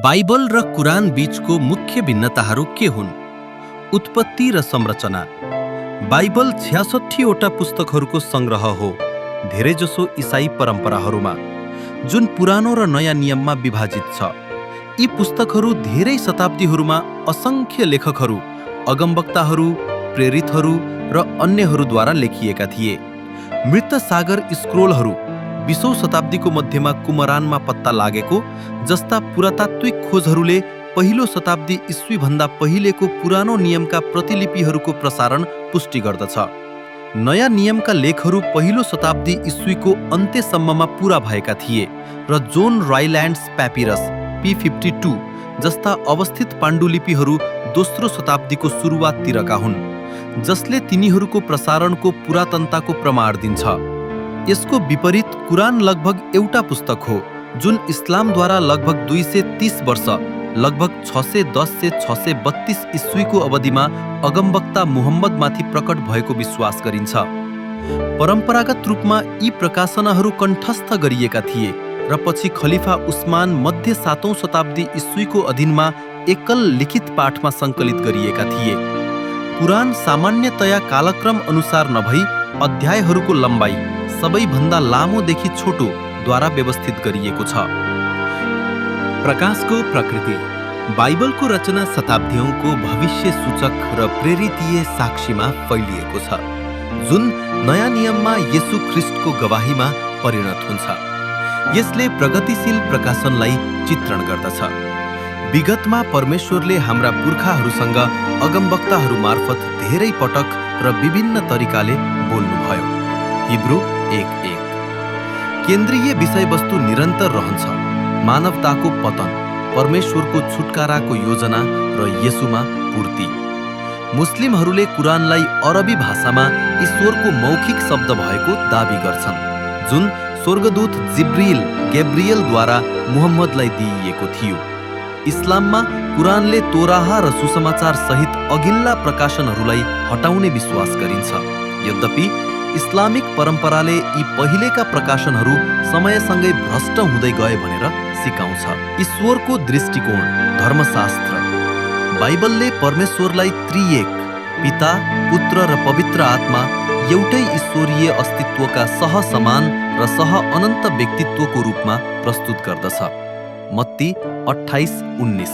Bible र कुरान बीचको मुख्य भिन्नताहरू के हुन्? उत्पत्ति र संरचना। बाइबल 66 वटा पुस्तकहरूको संग्रह हो, धेरैजसो ईसाई परम्पराहरूमा, जुन पुरानो र नयाँ नियममा विभाजित छ। यी पुस्तकहरू धेरै शताब्दीहरूमा असंख्य लेखकहरू, अगमवक्ताहरू, प्रेरितहरू र अन्यहरूद्वारा लेखिएका थिए। मृत सागर स्क्रोलहरू 20औं शताब्दीको मध्यमा कुमरानमा पत्ता लागेको जस्ता पुरातात्विक खोजहरूले पहिलो शताब्दी ईस्वीभन्दा पहिलेको पुरानो नियमका प्रतिलिपिहरूको प्रसारण पुष्टि गर्दछ। नयाँ नियमका लेखहरू पहिलो शताब्दी ईस्वीको अन्त्यसम्ममा पूरा भएका थिए र जोन राइल्यान्ड्स प्यापिरस P52 जस्ता अवस्थित पाण्डुलिपिहरू दोस्रो शताब्दीको सुरुवाततिरका हुन्, जसले तिनीहरूको प्रसारणको पुरातनताको प्रमाण दिन्छ। यसको विपरीत कुरान लगभग एउटा पुस्तक हो जुन इस्लामद्वारा लगभग 230 वर्ष, लगभग 610 से 632 ईस्वीको अवधिमा अगमवक्ता मुहम्मदमाथि प्रकट भएको विश्वास गरिन्छ। परम्परागत रूपमा यी प्रकाशनहरू कण्ठस्थ गरिएका थिए र पछि खलिफा उस्मान मध्य 7औं शताब्दी ईस्वीको अधीनमा एकल लिखित पाठमा सङ्कलित गरिएका थिए। कुरान सामान्यतया कालक्रम अनुसार नभई अध्यायहरूको लम्बाइ सबैभन्दा लामोदेखि छोटो द्वारा व्यवस्थित गरिएको छ। प्रकाशको प्रकृति। बाइबलको रचना शताब्दीऔँको भविष्य सूचक र प्रेरितीय साक्षीमा फैलिएको छ, जुन नयाँ नियममा येशू ख्रिस्टको गवाहीमा परिणत हुन्छ। यसले प्रगतिशील प्रकाशनलाई चित्रण गर्दछ। विगतमा परमेश्वरले हाम्रा पुर्खाहरूसँग अगमवक्ताहरू मार्फत धेरै पटक र विभिन्न तरिकाले बोल्नुभयो। हिब्रू 1:1। केन्द्रीय विषयवस्तु निरन्तर रहन्छ: मानवताको पतन, परमेश्वरको छुटकाराको योजना र येशूमा पूर्ति। मुस्लिमहरूले कुरानलाई अरबी भाषामा ईश्वरको मौखिक शब्द भएको दाबी गर्छन्, जुन स्वर्गदूत गेब्रियलद्वारा मुहम्मदलाई दिइएको थियो। इस्लाममा कुरानले तोराह र सुसमाचार सहित अघिल्ला प्रकाशनहरूलाई हटाउने विश्वास गरिन्छ। यद्यपि इस्लामिक परम्पराले यी पहिलेका प्रकाशनहरू समयसँगै भ्रष्ट हुँदै गए भनेर सिकाउँछ। ईश्वरको दृष्टिकोण। धर्मशास्त्र। बाइबलले परमेश्वरलाई त्रिएक, पिता, पुत्र र पवित्र आत्मा, एउटै ईश्वरीय अस्तित्वका सहसमान र सहअनन्त व्यक्तित्वको रूपमा प्रस्तुत गर्दछ। मत्ती 28:19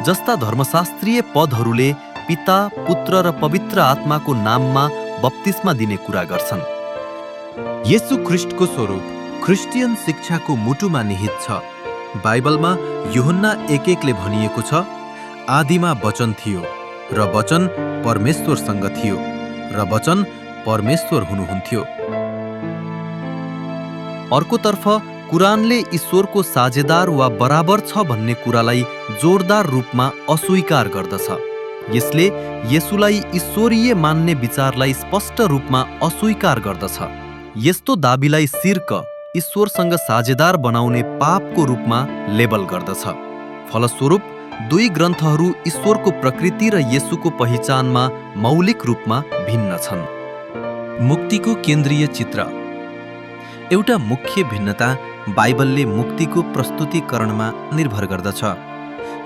जस्ता धर्मशास्त्रीय पदहरूले पिता, पुत्र र पवित्र आत्माको नाममा बप्तिस्मा दिने कुरा गर्छन्। येशू ख्रिस्टको स्वरूप ख्रिस्टियन शिक्षाको मुटुमा निहित छ। बाइबलमा यूहन्ना 1:1ले भनिएको छ, आदिमा वचन थियो र वचन परमेश्वरसँग थियो र वचन परमेश्वर हुनुहुन्थ्यो। अर्कोतर्फ कुरानले ईश्वरको साझेदार वा बराबर छ भन्ने कुरालाई जोरदार रूपमा अस्वीकार गर्दछ। यसले येशूलाई ईश्वरीय मान्ने विचारलाई स्पष्ट रूपमा अस्वीकार गर्दछ। यस्तो दाबीलाई शिर्क, ईश्वरसँग साझेदार बनाउने पापको रूपमा लेबल गर्दछ। फलस्वरूप दुई ग्रन्थहरू ईश्वरको प्रकृति र येशूको पहिचानमा मौलिक रूपमा भिन्न छन्। मुक्तिको केन्द्रीय चित्र। एउटा मुख्य भिन्नता बाइबलले मुक्तिको प्रस्तुतिकरणमा निर्भर गर्दछ।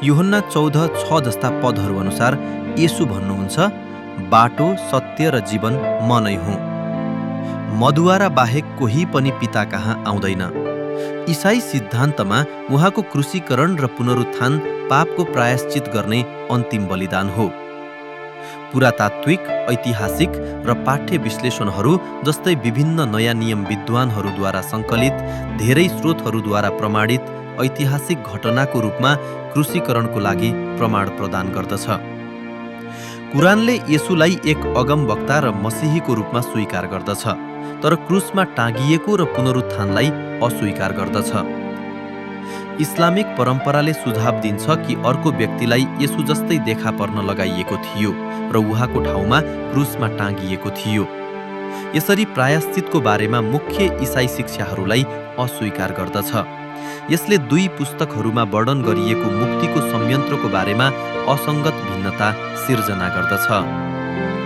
यूहन्ना 14:6 जस्ता पदहरू अनुसार येशू भन्नुहुन्छ, बाटो, सत्य र जीवन म नै हुँ। मधुवारा बाहेक कोही पनि पिता कहाँ आउँदैन। ईसाई सिद्धान्तमा उहाँको क्रुसीकरण र पुनरुत्थान पापको प्रायश्चित गर्ने अन्तिम बलिदान हो। पुरातात्विक, ऐतिहासिक र पाठ्य विश्लेषणहरू जस्तै विभिन्न नयाँ नियम विद्वानहरूद्वारा सङ्कलित, धेरै स्रोतहरूद्वारा प्रमाणित ऐतिहासिक घटनाको रूपमा क्रुसीकरणको लागि प्रमाण प्रदान गर्दछ। कुरानले येशूलाई एक अगमवक्ता र मसीहीको रूपमा स्वीकार गर्दछ, तर क्रुसमा टाँगिएको र पुनरुत्थानलाई अस्वीकार गर्दछ। इस्लामिक परम्पराले सुझाव दिन्छ कि अर्को व्यक्तिलाई येशू जस्तै देखा पर्न लगाइएको थियो र उहाँको ठाउँमा क्रुसमा टाँगिएको थियो। यसरी प्रायश्चितको बारेमा मुख्य ईसाई शिक्षाहरूलाई अस्वीकार गर्दछ। यसले दुई पुस्तकहरूमा वर्णन गरिएको मुक्तिको संयन्त्रको बारेमा असङ्गत भिन्नता सिर्जना गर्दछ।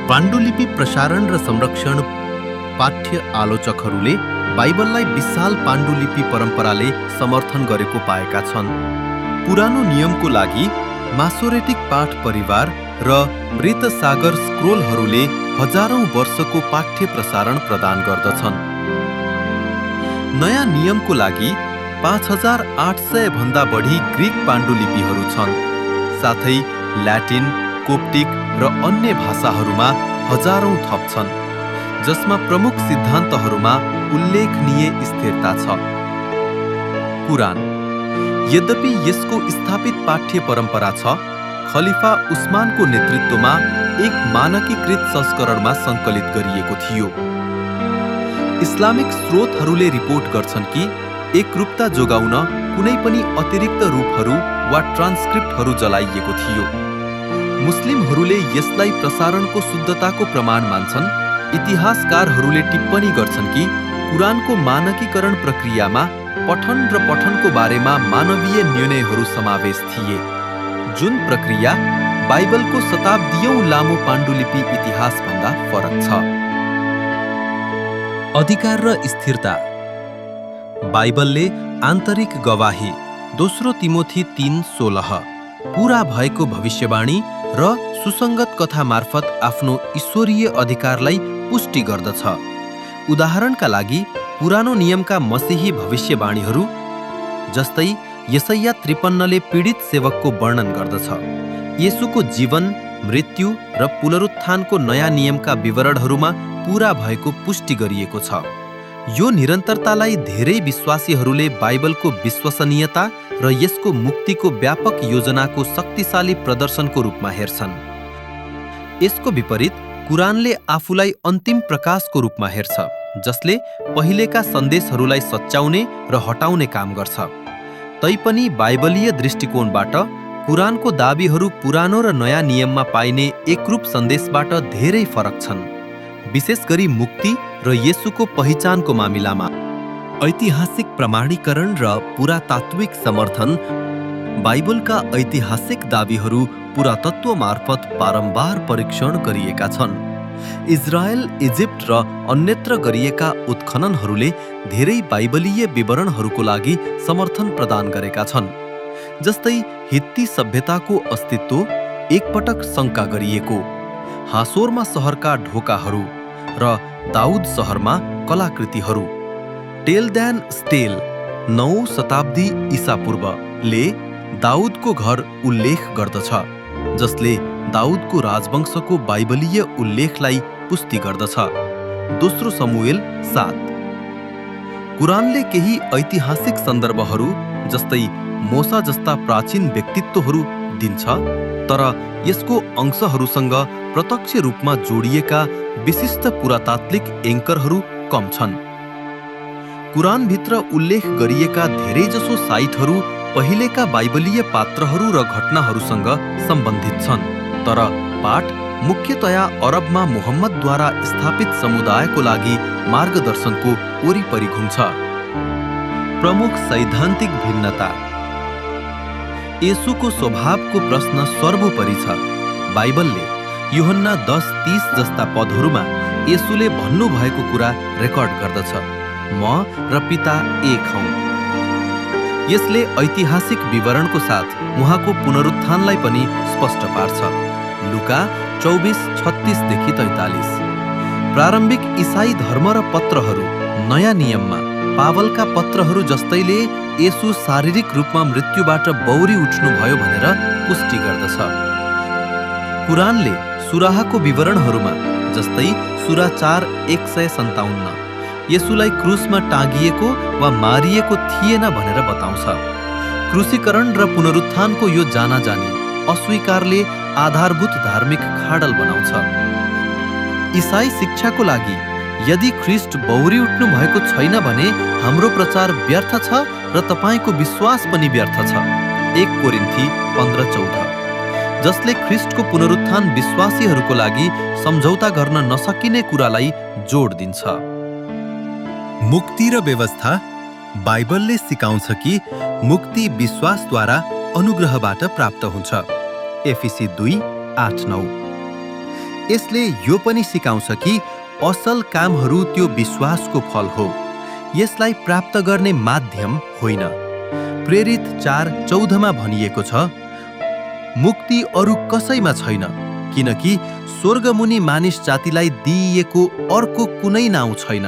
पाण्डुलिपि प्रसारण र संरक्षण। पाठ्य आलोचकहरूले बाइबललाई विशाल पाण्डुलिपि परम्पराले समर्थन गरेको पाएका छन्। पुरानो नियमको लागि मासोरेटिक पाठ परिवार र मृतसागर स्क्रोलहरूले हजारौं वर्षको पाठ्य प्रसारण प्रदान गर्दछन्। नयाँ नियमको लागि 5800 भन्दा बढी ग्रीक पाण्डुलिपिहरू छन्। साथै ल्याटिन, कोप्टिक र अन्य भाषाहरूमा हजारौं थप छन्, जसमा प्रमुख सिद्धान्तहरूमा उल्लेखनीय स्थिरता छ। कुरान, यद्यपि यसको स्थापित पाठ्य परम्परा छ, खलिफा उस्मानको नेतृत्वमा एक मानकीकृत संस्करणमा सङ्कलित गरिएको थियो। इस्लामिक स्रोतहरूले रिपोर्ट गर्छन् कि एकरूपता जोगाउन कुनै पनि अतिरिक्त रूपहरू वा ट्रान्सक्रिप्टहरू जलाइएको थियो। मुस्लिमहरूले यसलाई प्रसारणको शुद्धताको प्रमाण मान्छन्। इतिहासकारहरूले टिप्पणी गर्छन् कि कुरानको मानकीकरण प्रक्रियामा पठन र पठनको बारेमा मानवीय निर्णयहरू समावेश थिए, जुन प्रक्रिया बाइबलको शताब्दीयौं लामो पाण्डुलिपि इतिहासभन्दा फरक छ। अधिकार र स्थिरता। बाइबलले आन्तरिक गवाही 2 तिमोथी 3:16 पूरा भएको भविष्यवाणी र सुसङ्गत कथा मार्फत आफ्नो ईश्वरीय अधिकारलाई पुष्टि गर्दछ। उदाहरणका लागि पुरानो नियमका मसीही भविष्यवाणीहरू, जस्तै यशाया 53ले पीडित सेवकको वर्णन गर्दछ। येशूको जीवन, मृत्यु र पुनरुत्थानको नयाँ नियमका विवरणहरूमा पूरा भएको पुष्टि गरिएको छ। यो निरन्तरतालाई धेरै विश्वासीहरूले बाइबलको विश्वसनीयता र यसको मुक्तिको व्यापक योजनाको शक्तिशाली प्रदर्शनको रूपमा हेर्छन्। यसको विपरीत कुरानले आफूलाई अन्तिम प्रकाशको रूपमा हेर्छ, जसले पहिलेका सन्देशहरूलाई सच्याउने र हटाउने काम गर्छ। तैपनि बाइबलीय दृष्टिकोणबाट कुरानको दाबीहरू पुरानो र नयाँ नियममा पाइने एकरूप सन्देशबाट धेरै फरक छन्, विशेष गरी मुक्ति र येशूको पहिचानको मामिलामा। ऐतिहासिक प्रमाणीकरण र पुरातात्विक समर्थन। बाइबलका ऐतिहासिक दाबीहरू पुरातत्व मार्फत बारम्बार परीक्षण गरिएका छन्। इजरायल, इजिप्ट र अन्यत्र गरिएका उत्खननहरूले धेरै बाइबलीय विवरणहरूको लागि समर्थन प्रदान गरेका छन्, जस्तै हित्ती सभ्यताको अस्तित्व एकपटक शङ्का गरिएको, हासोरमा सहरका ढोकाहरू र दाउद सहरमा कलाकृतिहरू। टेल दैन स्टेल 9औं शताब्दी ईसापूर्वले दाउदको घर उल्लेख गर्दछ, जसले दाउदको राजवंशको बाइबलीय उल्लेखलाई पुष्टि गर्दछ। 2 शमूएल 7। कुरानले केही ऐतिहासिक सन्दर्भहरू, जस्तै मोसा जस्ता प्राचीन व्यक्तित्वहरू दिन्छ, तर यसको अंशहरूसँग प्रत्यक्ष रूपमा जोडिएका विशिष्ट पुरातात्विक एङ्करहरू कम छन्। कुरानभित्र उल्लेख गरिएका धेरैजसो साइटहरू पहिलेका बाइबलीय पात्रहरू र घटनाहरूसँग सम्बन्धित छन्, तर पाठ मुख्यतया अरबमा मुहम्मदद्वारा स्थापित समुदायको लागि मार्गदर्शनको वरिपरि घुम्छ। प्रमुख सैद्धान्तिक भिन्नता। येशूको स्वभावको प्रश्न सर्वोपरि छ। बाइबलले यूहन्ना 10:30 जस्ता पदहरूमा येशूले भन्नुभएको कुरा रेकर्ड गर्दछ, म र पिता एक हौं। यसले ऐतिहासिक विवरणको साथ उहाँको पुनरुत्थानलाई पनि स्पष्ट पार्छ। लुका 24:36-43। प्रारम्भिक इसाई धर्म र पत्रहरू नयाँ नियममा पावलका पत्रहरू जस्तैले येशू शारीरिक रूपमा मृत्युबाट बौरी उठ्नुभयो भनेर पुष्टि गर्दछ। कुरानले सुराहको विवरणहरूमा, जस्तै सुरा 4:157 येशूलाई क्रुसमा टाँगिएको वा मारिएको थिएन भनेर बताउँछ। क्रुसीकरण र पुनरुत्थानको यो जानाजानी अस्वीकारले आधारभूत धार्मिक खाडल बनाउँछ। इसाई शिक्षाको लागि यदि ख्रिस्ट बौरी उठ्नु भएको छैन भने हाम्रो प्रचार व्यर्थ छ र तपाईँको विश्वास पनि व्यर्थ छ। 1 कोरिन्थी 15:14, जसले ख्रिस्टको पुनरुत्थान विश्वासीहरूको लागि सम्झौता गर्न नसकिने कुरालाई जोड दिन्छ। मुक्ति र व्यवस्था। बाइबलले सिकाउँछ कि मुक्ति विश्वासद्वारा अनुग्रहबाट प्राप्त हुन्छ। एफिसी 2:8-9। यसले यो पनि सिकाउँछ कि असल कामहरू त्यो विश्वासको फल हो, यसलाई प्राप्त गर्ने माध्यम होइन। प्रेरित 4:14 भनिएको छ, मुक्ति अरू कसैमा छैन, किनकि स्वर्गमुनि मानिस जातिलाई दिइएको अर्को कुनै नाउँ छैन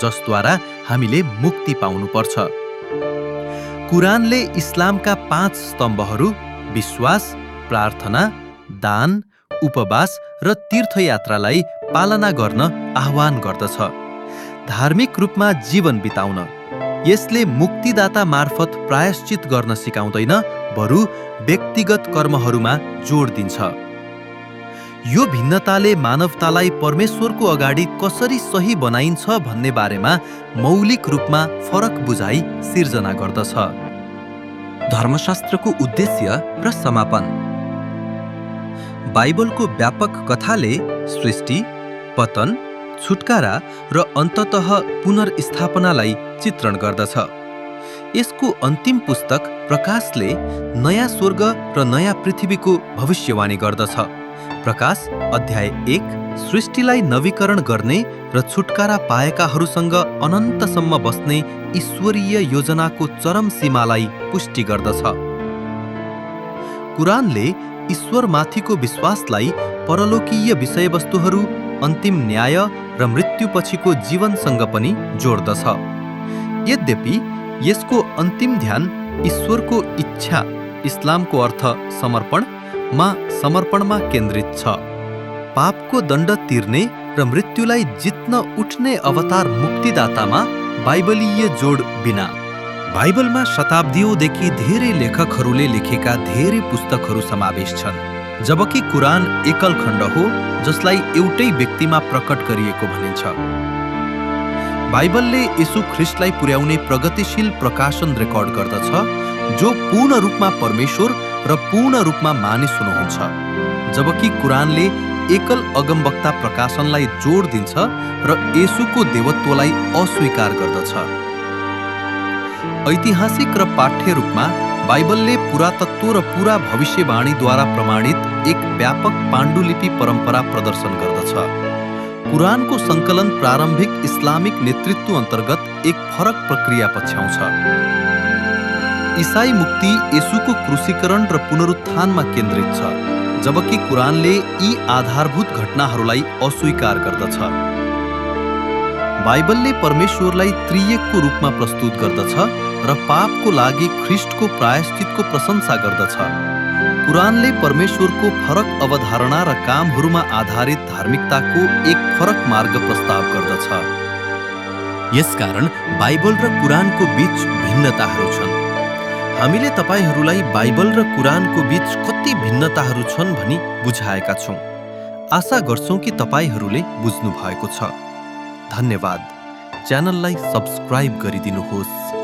जसद्वारा हामीले मुक्ति पाउनुपर्छ। कुरानले इस्लामका 5 स्तम्भहरू विश्वास, प्रार्थना, दान, उपवास र तीर्थयात्रालाई पालना गर्न आह्वान गर्दछ। धार्मिक रूपमा जीवन बिताउन यसले मुक्तिदाता मार्फत प्रायश्चित गर्न सिकाउँदैन, बरु व्यक्तिगत कर्महरूमा जोड दिन्छ। यो भिन्नताले मानवतालाई परमेश्वरको अगाडि कसरी सही बनाइन्छ भन्ने बारेमा मौलिक रूपमा फरक बुझाइ सिर्जना गर्दछ। धर्मशास्त्रको उद्देश्य र समापन। बाइबलको व्यापक कथाले सृष्टि, पतन, छुटकारा र अन्ततः पुनर्स्थापनालाई चित्रण गर्दछ। यसको अन्तिम पुस्तक प्रकाशले नयाँ स्वर्ग र नयाँ पृथ्वीको भविष्यवाणी गर्दछ। प्रकाश अध्याय 1 सृष्टिलाई नवीकरण गर्ने र छुटकारा पाएकाहरूसँग अनन्तसम्म बस्ने ईश्वरीय योजनाको चरम सीमालाई पुष्टि गर्दछ। कुरानले ईश्वरमाथिको विश्वासलाई परलोकीय विषयवस्तुहरू, अन्तिम न्याय र मृत्युपछिको जीवनसँग पनि जोड्दछ। यद्यपि यसको अन्तिम ध्यान ईश्वरको इच्छा, इस्लामको अर्थ समर्पणमा केन्द्रित छ। पापको दण्ड तिर्ने र मृत्युलाई जित्न उठ्ने अवतार मुक्तिदातामा बाइबलीय जोड बिना। बाइबलमा शताब्दीयौंदेखि धेरै लेखकहरूले लेखेका धेरै पुस्तकहरू समावेश छन्, जबकि कुरान एकल खण्ड हो जसलाई एउटै व्यक्तिमा प्रकट गरिएको भनिन्छ। बाइबलले येशू ख्रिस्टलाई पुर्याउने प्रगतिशील प्रकाशन रेकर्ड गर्दछ, जो पूर्ण रूपमा परमेश्वर र पूर्ण रूपमा मानिस हुनुहुन्छ, जबकि कुरानले एकल अगमवक्ता प्रकाशनलाई जोड दिन्छ र येशूको देवत्वलाई अस्वीकार गर्दछ। ऐतिहासिक र पाठ्य रूपमा बाइबलले पुरातत्व र पूरा भविष्यवाणीद्वारा प्रमाणित एक व्यापक पाण्डुलिपि परम्परा प्रदर्शन गर्दछ। कुरानको सङ्कलन प्रारम्भिक इस्लामिक नेतृत्व अन्तर्गत एक फरक प्रक्रिया पछ्याउँछ। ईसाई मुक्ति येशूको क्रुसीकरण र पुनरुत्थानमा केन्द्रित छ, जबकि कुरानले यी आधारभूत घटनाहरूलाई अस्वीकार गर्दछ। बाइबलले परमेश्वरलाई त्रिएकको रूपमा प्रस्तुत गर्दछ र पापको लागि ख्रिस्टको प्रायश्चितको प्रशंसा गर्दछ। कुरानले परमेश्वरको फरक अवधारणा र कामहरूमा आधारित धार्मिकताको एक फरक मार्ग प्रस्ताव गर्दछ। यसकारण बाइबल र कुरानको बीच भिन्नताहरू छन्। हामीले तपाईहरूलाई बाइबल र कुरानको बीच कति भिन्नताहरू छन् भनी बुझाएका छौँ। आशा गर्छौँ कि तपाईहरूले बुझ्नु भएको छ। धन्यवाद। च्यानललाई सब्स्क्राइब गरिदिनुहोस्।